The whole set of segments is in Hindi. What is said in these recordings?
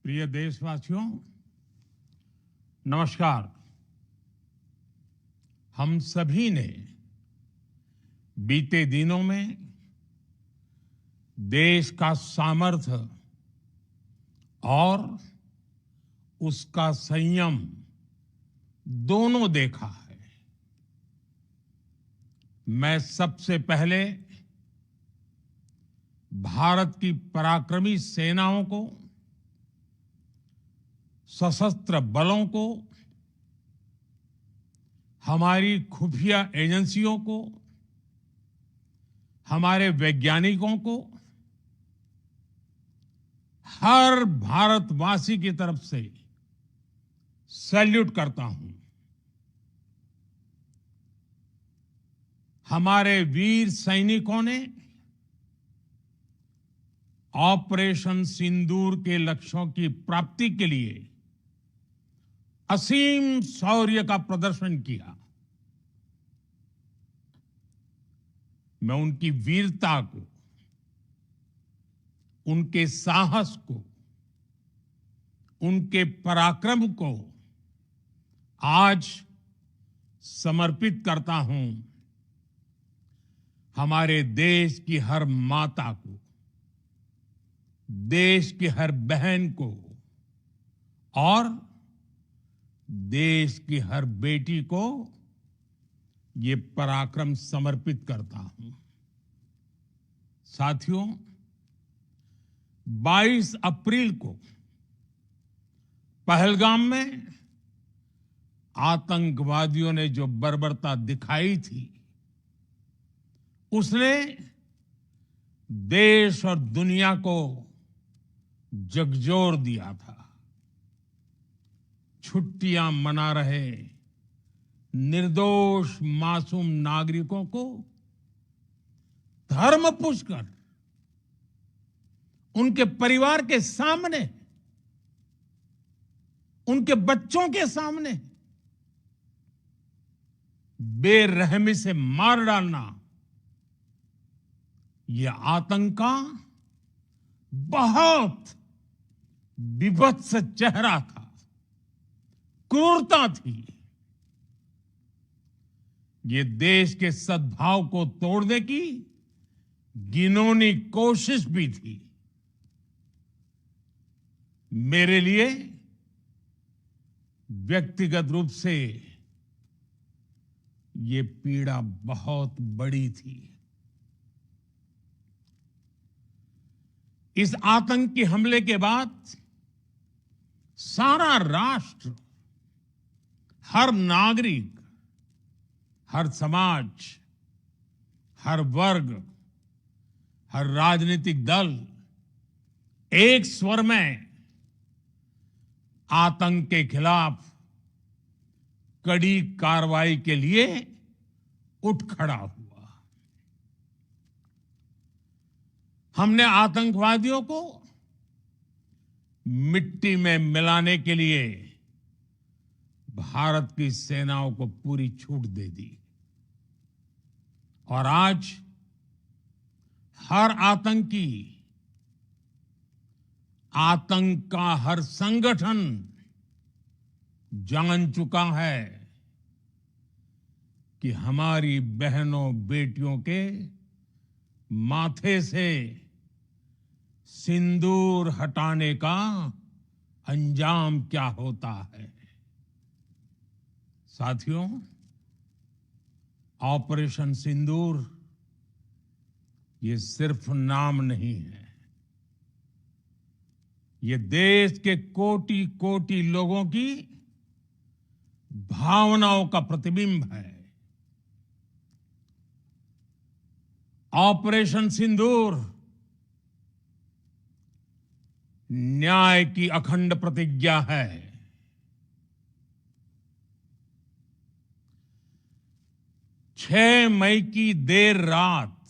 प्रिय देशवासियों, नमस्कार। हम सभी ने बीते दिनों में देश का सामर्थ्य और उसका संयम दोनों देखा है। मैं सबसे पहले भारत की पराक्रमी सेनाओं को, सशस्त्र बलों को, हमारी खुफिया एजेंसियों को, हमारे वैज्ञानिकों को, हर भारतवासी की तरफ से सैल्यूट करता हूं। हमारे वीर सैनिकों ने ऑपरेशन सिंदूर के लक्ष्यों की प्राप्ति के लिए असीम शौर्य का प्रदर्शन किया। मैं उनकी वीरता को, उनके साहस को, उनके पराक्रम को आज समर्पित करता हूं हमारे देश की हर माता को, देश की हर बहन को और देश की हर बेटी को ये पराक्रम समर्पित करता हूं। साथियों, 22 अप्रैल को पहलगाम में आतंकवादियों ने जो बर्बरता दिखाई थी, उसने देश और दुनिया को झकझोर दिया था। छुट्टियां मना रहे निर्दोष मासूम नागरिकों को धर्म पूछकर उनके परिवार के सामने, उनके बच्चों के सामने बेरहमी से मार डालना, यह आतंक का बहुत विभत्स चेहरा था, क्रूरता थी। ये देश के सद्भाव को तोड़ने की घिनौनी कोशिश भी थी। मेरे लिए व्यक्तिगत रूप से ये पीड़ा बहुत बड़ी थी। इस आतंकी हमले के बाद सारा राष्ट्र, हर नागरिक, हर समाज, हर वर्ग, हर राजनीतिक दल एक स्वर में आतंक के खिलाफ कड़ी कार्रवाई के लिए उठ खड़ा हुआ। हमने आतंकवादियों को मिट्टी में मिलाने के लिए भारत की सेनाओं को पूरी छूट दे दी और आज हर आतंकी, आतंक का हर संगठन जान चुका है कि हमारी बहनों बेटियों के माथे से सिंदूर हटाने का अंजाम क्या होता है। साथियों, ऑपरेशन सिंदूर ये सिर्फ नाम नहीं है, ये देश के कोटि कोटि लोगों की भावनाओं का प्रतिबिंब है। ऑपरेशन सिंदूर न्याय की अखंड प्रतिज्ञा है। 6 मई की देर रात,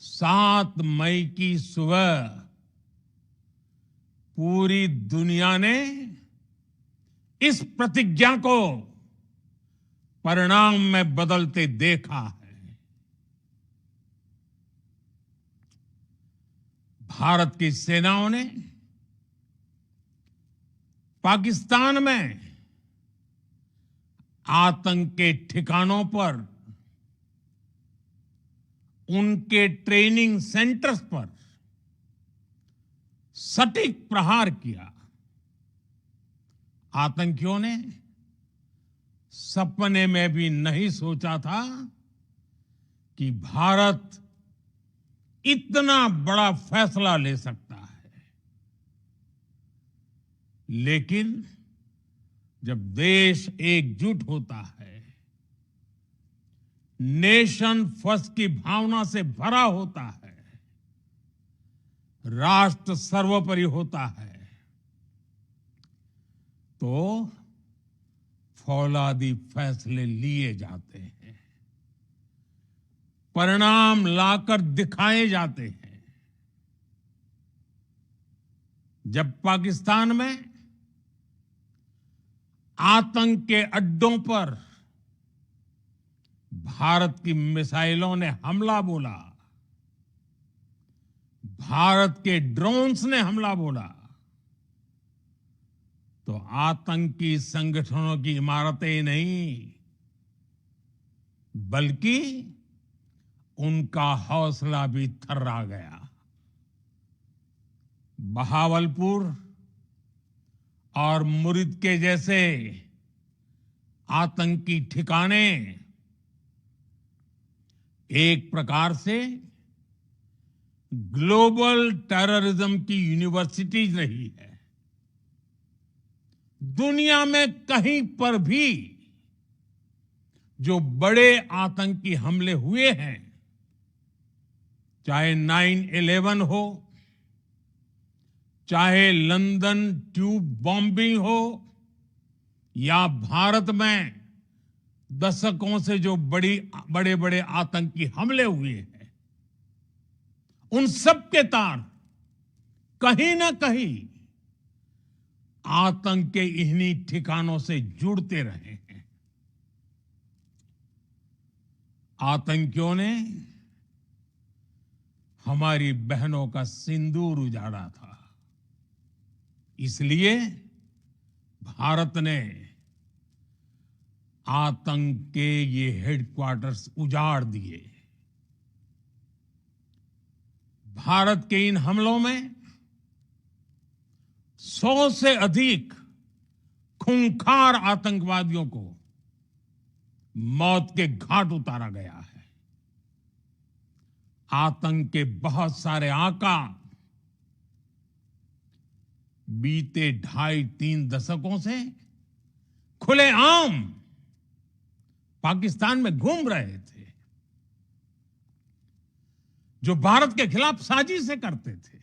7 मई की सुबह पूरी दुनिया ने इस प्रतिज्ञा को परिणाम में बदलते देखा है। भारत की सेनाओं ने पाकिस्तान में आतंक के ठिकानों पर, उनके ट्रेनिंग सेंटर्स पर सटीक प्रहार किया। आतंकियों ने सपने में भी नहीं सोचा था कि भारत इतना बड़ा फैसला ले सकता है। लेकिन जब देश एकजुट होता है, नेशन फर्स्ट की भावना से भरा होता है, राष्ट्र सर्वोपरि होता है, तो फौलादी फैसले लिए जाते हैं, परिणाम लाकर दिखाए जाते हैं। जब पाकिस्तान में आतंक के अड्डों पर भारत की मिसाइलों ने हमला बोला, भारत के ड्रोन्स ने हमला बोला, तो आतंकी संगठनों की इमारतें नहीं, बल्कि उनका हौसला भी थर्रा गया। बहावलपुर और मुरिद के जैसे आतंकी ठिकाने एक प्रकार से ग्लोबल टेररिज्म की यूनिवर्सिटीज रही है। दुनिया में कहीं पर भी जो बड़े आतंकी हमले हुए हैं, चाहे 9/11 हो, चाहे लंदन ट्यूब बॉम्बिंग हो, या भारत में दशकों से जो बड़े बड़े आतंकी हमले हुए हैं, उन सब के तार कहीं ना कहीं आतंक के इन्हीं ठिकानों से जुड़ते रहे हैं। आतंकियों ने हमारी बहनों का सिंदूर उजाड़ा था, इसलिए भारत ने आतंक के ये हेडक्वार्टर्स उजाड़ दिए। भारत के इन हमलों में 100 से अधिक खूंखार आतंकवादियों को मौत के घाट उतारा गया है। आतंक के बहुत सारे आका बीते 2.5-3 दशकों से खुलेआम पाकिस्तान में घूम रहे थे, जो भारत के खिलाफ साजिशें करते थे।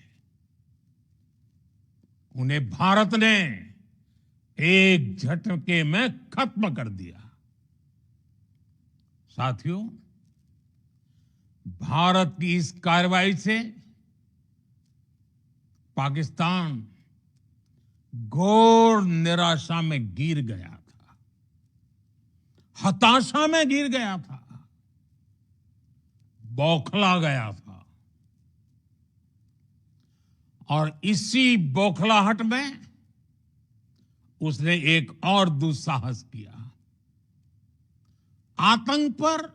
उन्हें भारत ने एक झटके में खत्म कर दिया। साथियों, भारत की इस कार्रवाई से पाकिस्तान घोर निराशा में गिर गया था, हताशा में गिर गया था, बौखला गया था। और इसी बौखलाहट में उसने एक और दुस्साहस किया। आतंक पर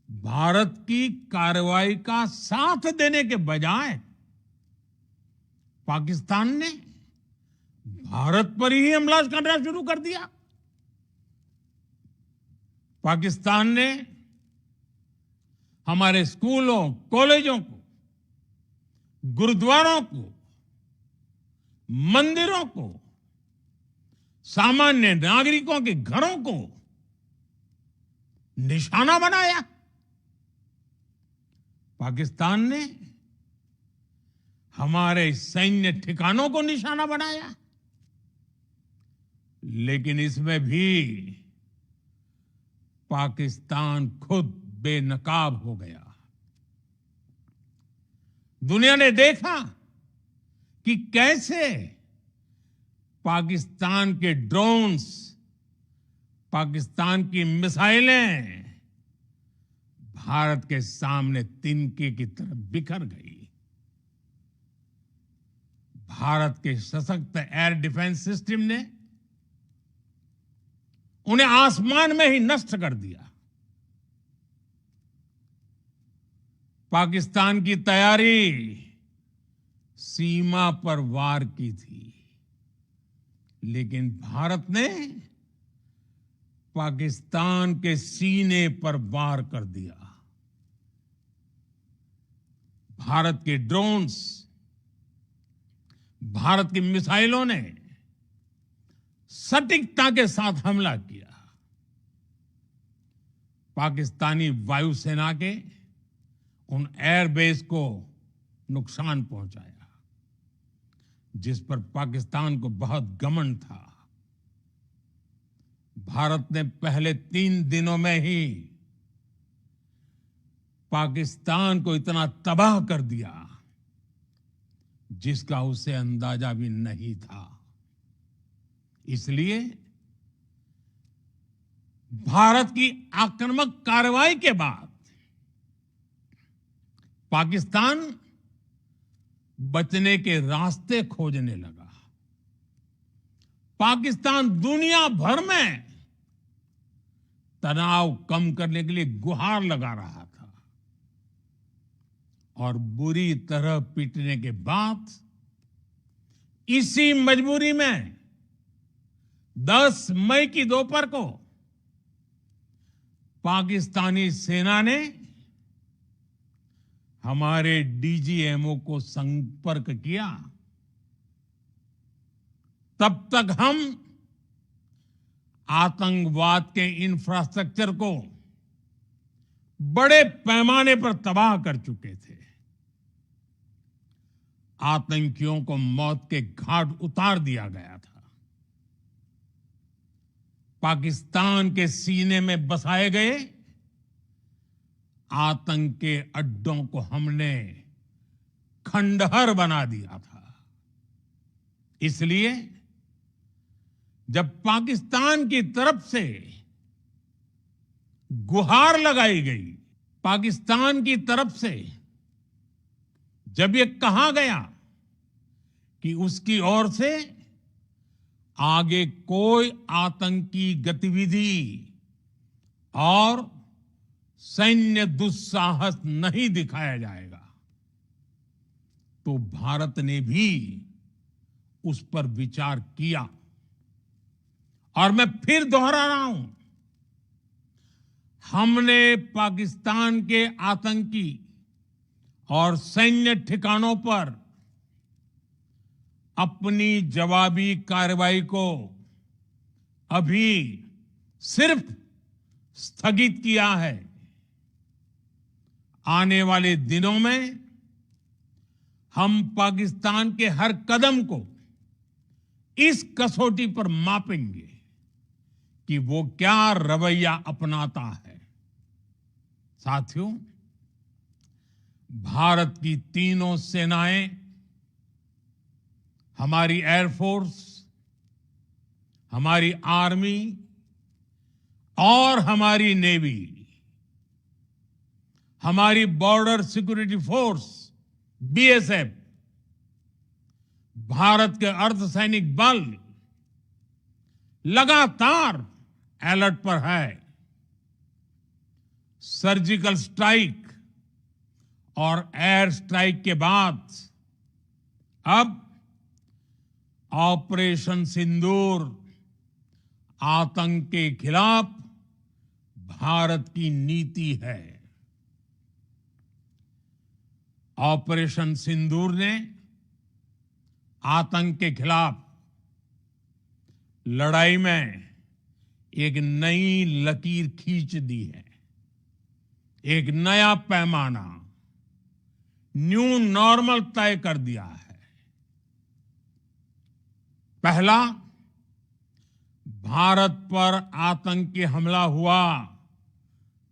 भारत की कार्रवाई का साथ देने के बजाय पाकिस्तान ने भारत पर ही हमला करना शुरू कर दिया। पाकिस्तान ने हमारे स्कूलों, कॉलेजों को, गुरुद्वारों को, मंदिरों को, सामान्य नागरिकों के घरों को निशाना बनाया। पाकिस्तान ने हमारे सैन्य ठिकानों को निशाना बनाया। लेकिन इसमें भी पाकिस्तान खुद बेनकाब हो गया। दुनिया ने देखा कि कैसे पाकिस्तान के ड्रोन्स, पाकिस्तान की मिसाइलें भारत के सामने तिनके की तरह बिखर गई। भारत के सशक्त एयर डिफेंस सिस्टम ने उन्हें आसमान में ही नष्ट कर दिया। पाकिस्तान की तैयारी सीमा पर वार की थी, लेकिन भारत ने पाकिस्तान के सीने पर वार कर दिया। भारत के ड्रोन्स, भारत की मिसाइलों ने सटीकता के साथ हमला किया। पाकिस्तानी वायुसेना के उन एयरबेस को नुकसान पहुंचाया, जिस पर पाकिस्तान को बहुत घमंड था। भारत ने पहले 3 दिनों में ही पाकिस्तान को इतना तबाह कर दिया जिसका उसे अंदाजा भी नहीं था। इसलिए भारत की आक्रामक कार्रवाई के बाद पाकिस्तान बचने के रास्ते खोजने लगा। पाकिस्तान दुनिया भर में तनाव कम करने के लिए गुहार लगा रहा था और बुरी तरह पीटने के बाद इसी मजबूरी में 10 मई की दोपहर को पाकिस्तानी सेना ने हमारे डीजीएमओ को संपर्क किया। तब तक हम आतंकवाद के इंफ्रास्ट्रक्चर को बड़े पैमाने पर तबाह कर चुके थे। आतंकियों को मौत के घाट उतार दिया गया था। पाकिस्तान के सीने में बसाए गए आतंक के अड्डों को हमने खंडहर बना दिया था। इसलिए जब पाकिस्तान की तरफ से गुहार लगाई गई, पाकिस्तान की तरफ से जब ये कहा गया कि उसकी ओर से आगे कोई आतंकी गतिविधि और सैन्य दुस्साहस नहीं दिखाया जाएगा, तो भारत ने भी उस पर विचार किया। और मैं फिर दोहरा रहा हूं, हमने पाकिस्तान के आतंकी और सैन्य ठिकानों पर अपनी जवाबी कार्रवाई को अभी सिर्फ स्थगित किया है। आने वाले दिनों में हम पाकिस्तान के हर कदम को इस कसौटी पर मापेंगे कि वो क्या रवैया अपनाता है। साथियों, भारत की तीनों सेनाएं, हमारी एयरफोर्स, हमारी आर्मी और हमारी नेवी, हमारी border security force BSF, Bharat के अर्धसैनिक बल लगातार अलर्ट पर है। सर्जिकल स्ट्राइक और एयर स्ट्राइक के बाद अब ऑपरेशन सिंदूर आतंक के खिलाफ भारत की नीति है। ऑपरेशन सिंदूर ने आतंक के खिलाफ लड़ाई में एक नई लकीर खींच दी है, एक नया पैमाना, न्यू नॉर्मल तय कर दिया है। पहला, भारत पर आतंकी हमला हुआ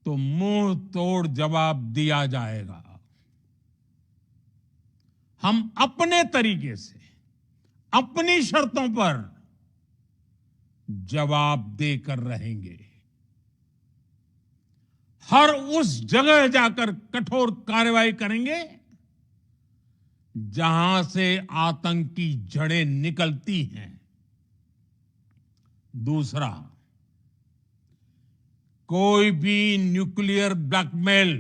तो मुंह तोड़ जवाब दिया जाएगा। हम अपने तरीके से, अपनी शर्तों पर जवाब देकर रहेंगे। हर उस जगह जाकर कठोर कार्रवाई करेंगे जहां से आतंक की जड़ें निकलती हैं। दूसरा, कोई भी न्यूक्लियर ब्लैकमेल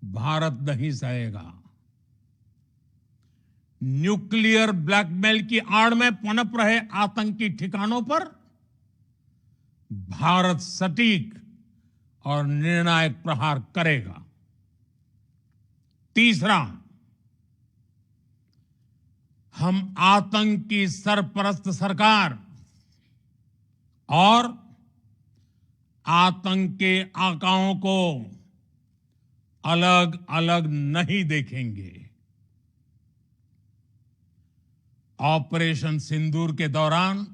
भारत नहीं सहेगा। न्यूक्लियर ब्लैकमेल की आड़ में पनप रहे आतंकी ठिकानों पर भारत सटीक और निर्णायक प्रहार करेगा। तीसरा, हम आतंक की सरपरस्त सरकार और आतंक के आकाओं को अलग अलग नहीं देखेंगे। ऑपरेशन सिंदूर के दौरान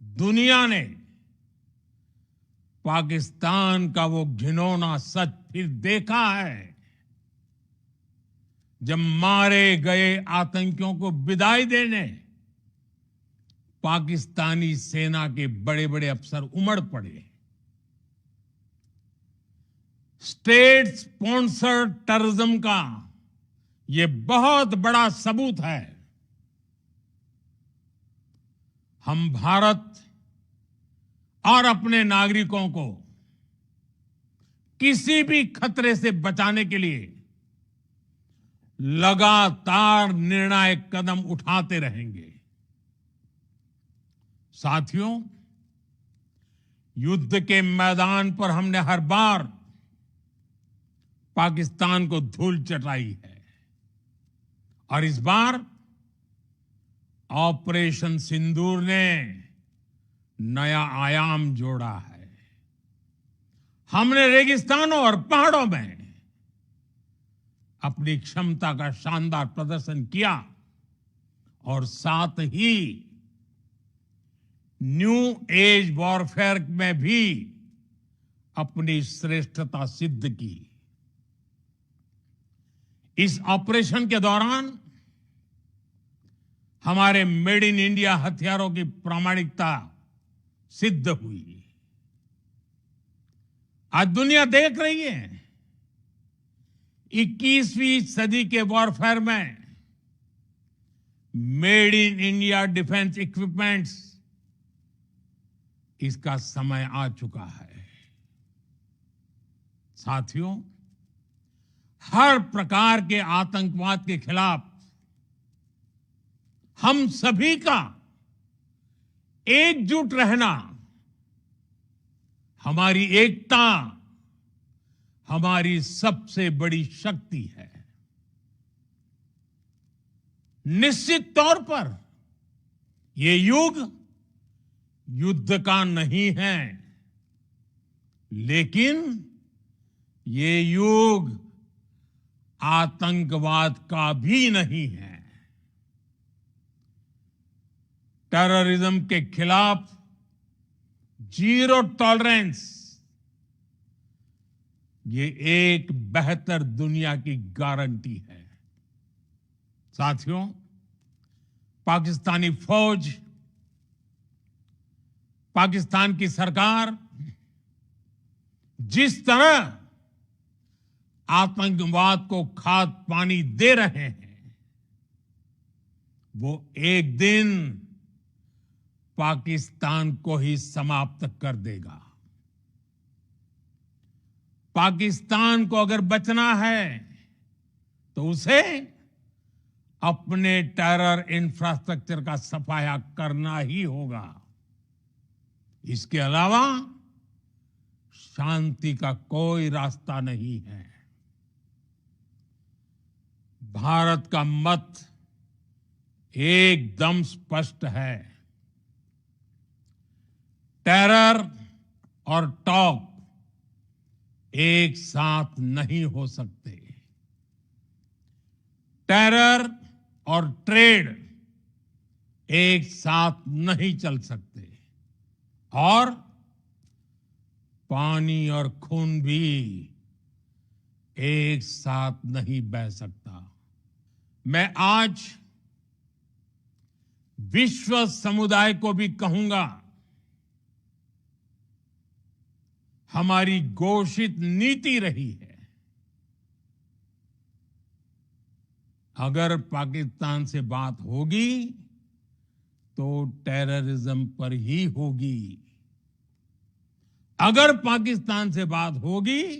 दुनिया ने पाकिस्तान का वो घिनौना सच फिर देखा है, जब मारे गए आतंकियों को विदाई देने पाकिस्तानी सेना के बड़े बड़े अफसर उमड़ पड़े। स्टेट स्पॉन्सर्ड टेररिज्म का ये बहुत बड़ा सबूत है। हम भारत और अपने नागरिकों को किसी भी खतरे से बचाने के लिए लगातार निर्णायक कदम उठाते रहेंगे। साथियों, युद्ध के मैदान पर हमने हर बार पाकिस्तान को धूल चटाई है और इस बार ऑपरेशन सिंदूर ने नया आयाम जोड़ा है। हमने रेगिस्तानों और पहाड़ों में अपनी क्षमता का शानदार प्रदर्शन किया और साथ ही न्यू एज वॉरफेयर में भी अपनी श्रेष्ठता सिद्ध की। इस ऑपरेशन के दौरान हमारे मेड इन इंडिया हथियारों की प्रामाणिकता सिद्ध हुई। आज दुनिया देख रही है 21वीं सदी के वॉरफेयर में made in India defence equipments, इसका समय आ चुका है। साथियों, हर प्रकार के आतंकवाद के खिलाफ हम सभी का एकजुट रहना, हमारी एकता हमारी सबसे बड़ी शक्ति है। निश्चित तौर पर ये युग युद्ध का नहीं है, लेकिन ये युग आतंकवाद का भी नहीं है। टेररिज्म के खिलाफ जीरो टॉलरेंस, ये एक बेहतर दुनिया की गारंटी है। साथियों, पाकिस्तानी फौज, पाकिस्तान की सरकार जिस तरह आतंकवाद को खाद पानी दे रहे हैं, वो एक दिन पाकिस्तान को ही समाप्त कर देगा। पाकिस्तान को अगर बचना है तो उसे अपने टेरर इंफ्रास्ट्रक्चर का सफाया करना ही होगा। इसके अलावा शांति का कोई रास्ता नहीं है। भारत का मत एकदम स्पष्ट है। टेरर और टॉक एक साथ नहीं हो सकते। टेरर और ट्रेड एक साथ नहीं चल सकते और पानी और खून भी एक साथ नहीं बह सकता। मैं आज विश्व समुदाय को भी कहूंगा, हमारी घोषित नीति रही है अगर पाकिस्तान से बात होगी तो टेररिज्म पर ही होगी। अगर पाकिस्तान से बात होगी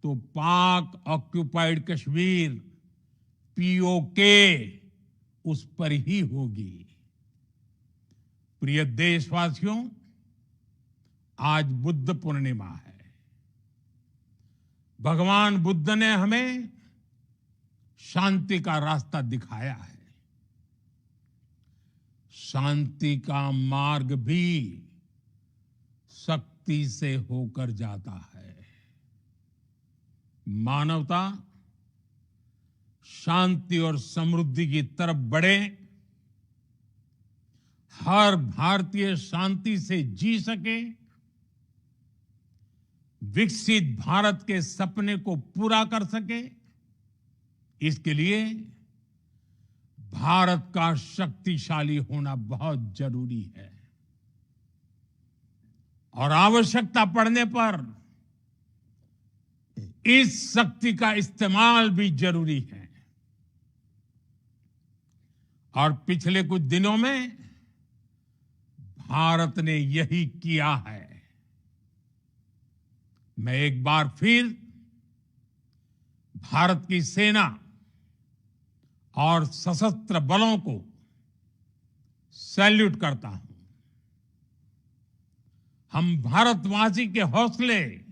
तो पाक ऑक्युपाइड कश्मीर पीओके उस पर ही होगी। प्रिय देशवासियों, आज बुद्ध पूर्णिमा है। भगवान बुद्ध ने हमें शांति का रास्ता दिखाया है। शांति का मार्ग भी शक्ति से होकर जाता है। मानवता शांति और समृद्धि की तरफ बढ़े, हर भारतीय शांति से जी सके, विकसित भारत के सपने को पूरा कर सके, इसके लिए भारत का शक्तिशाली होना बहुत जरूरी है। और आवश्यकता पड़ने पर इस शक्ति का इस्तेमाल भी जरूरी है। और पिछले कुछ दिनों में भारत ने यही किया है। मैं एक बार फिर भारत की सेना और सशस्त्र बलों को सैल्यूट करता हूं। हम भारतवासी के हौसले,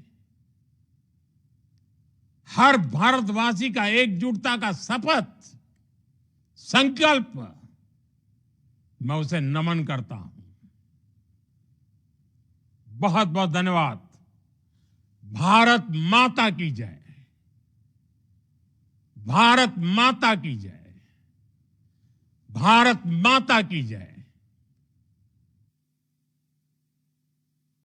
हर भारतवासी का एकजुटता का शपथ, संकल्प, मैं उसे नमन करता हूं। बहुत बहुत धन्यवाद। भारत माता की जय। भारत माता की जय। भारत माता की जय।